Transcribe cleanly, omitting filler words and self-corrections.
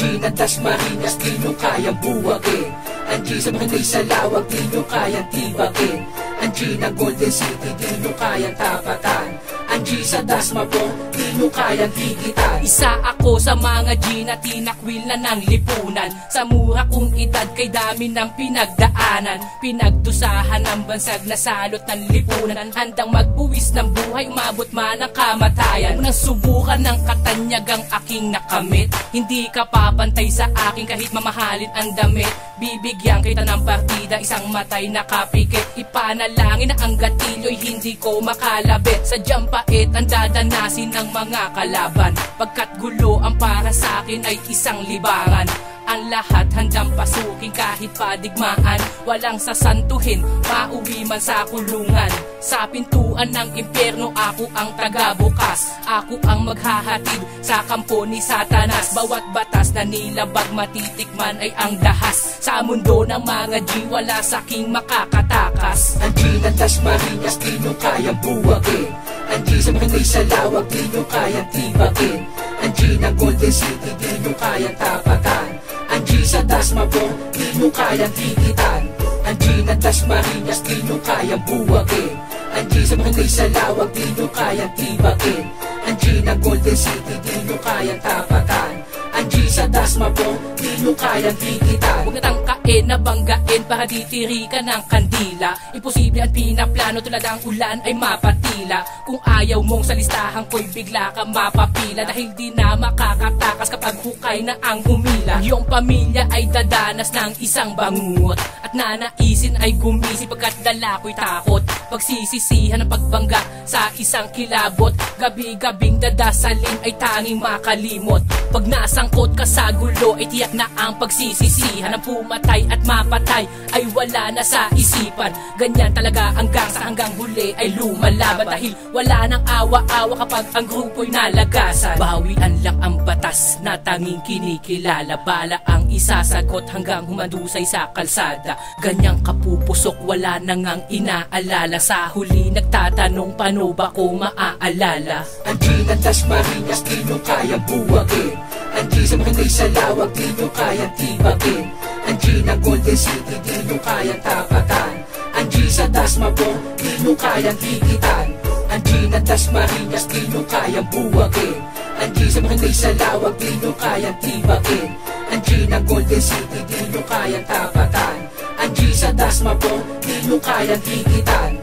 Andiyan ang Dasmariñas, di nyo kayang buwagin. Andiyan sa Makinday sa Lawag, di nyo kayang tibagin. Andiyan ang Golden City, di nyo kayang tapatan. Andiyan sa Dasmabong, di nyo kayang higitan. Isa ako sa mga G na tinakwil na ng lipunan. Sa mura kong edad kay dami ng pinagdaanan. Pinagdusahan ng bansag na salot ng lipunan. Handang magbuwis ng buhay, umabot man ang kamatayan. Unang subukan ng katanyagang aking nakamit. Hindi ka papantay sa akin kahit mamahalin ang damit. Bibigyan kita ng partida, isang matay na kapikit. Ipanalangin na ang gatilyo'y hindi ko makalabit. Sadyang pait ang dadanasin ng mga kalaban. Pagkat gulo ang para sa akin ay isang libangan. Ang lahat handang pasukin kahit padigmaan. Walang sasantuhin, mauwi man sa kulungan. Sa pintuan ng impyerno ako ang tagabukas. Ako ang maghahatid sa kampo ni Satanas. Bawat batas na nilabag matitikman ay ang dahas. Sa mundo ng mga G wala saking makakatakas. Andiyan ang Dasmariñas, di nyo kayang buwagin. Andiyan sa Makinday sa Lawag, di nyo kayang tibagin. Andiyan ang Golden City, di nyo kayang tapatan. Andiyan sa Dasmabong, di nyo kayang higitan. Andiyan ang Dasmariñas, di nyo kayang buwagin. Andiyan sa Makinday sa Lawag, di nyo kayang tibagin. Andiyan ang Golden City, di nyo kayang tapatan. Andiyan sa Dasmabong, di nyo kayang higitan. Huwag natangkain na banggain para ditirikan ng kandila. Imposible ang pinaplano tulad ang ulan ay mapatila. Kung ayaw mong sa listahan ko'y bigla ka mapapila. Dahil di na makakatakas kapag hukay na ang humila. Iyong pamilya ay dadanas ng isang bangungot. At nanaisin ay gumisi pagkat dala ko'y takot. Pagsisisihan ang pagbangga sa isang kilabot. Gabi-gabing dadasalin ay tanging makalimot. Pag nasangkot ka sa gulo ay tiyak na ang pagsisisihan. Ang pumatay at mapatay ay wala na sa isipan. Ganyan talaga hanggang huli ay lumalaban. Dahil wala nang awa-awa kapag ang grupo'y nalagasan. Bawian lang ang batas na tanging kinikilala. Bala ang isasagot hanggang humandusay sa kalsada. Ganyang kapupusok wala nang ang inaalala. Sa huli nagtatanong paano ba ko maaalala. Andiyan ang Dasmariñas, di nyo kayang buwagin. Andiyan sa Makinday sa Lawag, di nyo kayang tibagin. Andiyan ang Golden City, di nyo kayang tapatan. Andiyan sa Dasmabong, di nyo kayang higitan. Andiyan ang Dasmariñas, di nyo kayang buwagin. Andiyan sa Makinday sa Lawag, di nyo kayang tibagin. Andiyan ang Golden City, di nyo kayang tapatan. Andiyan sa Dasmabong, di nyo kayang higitan.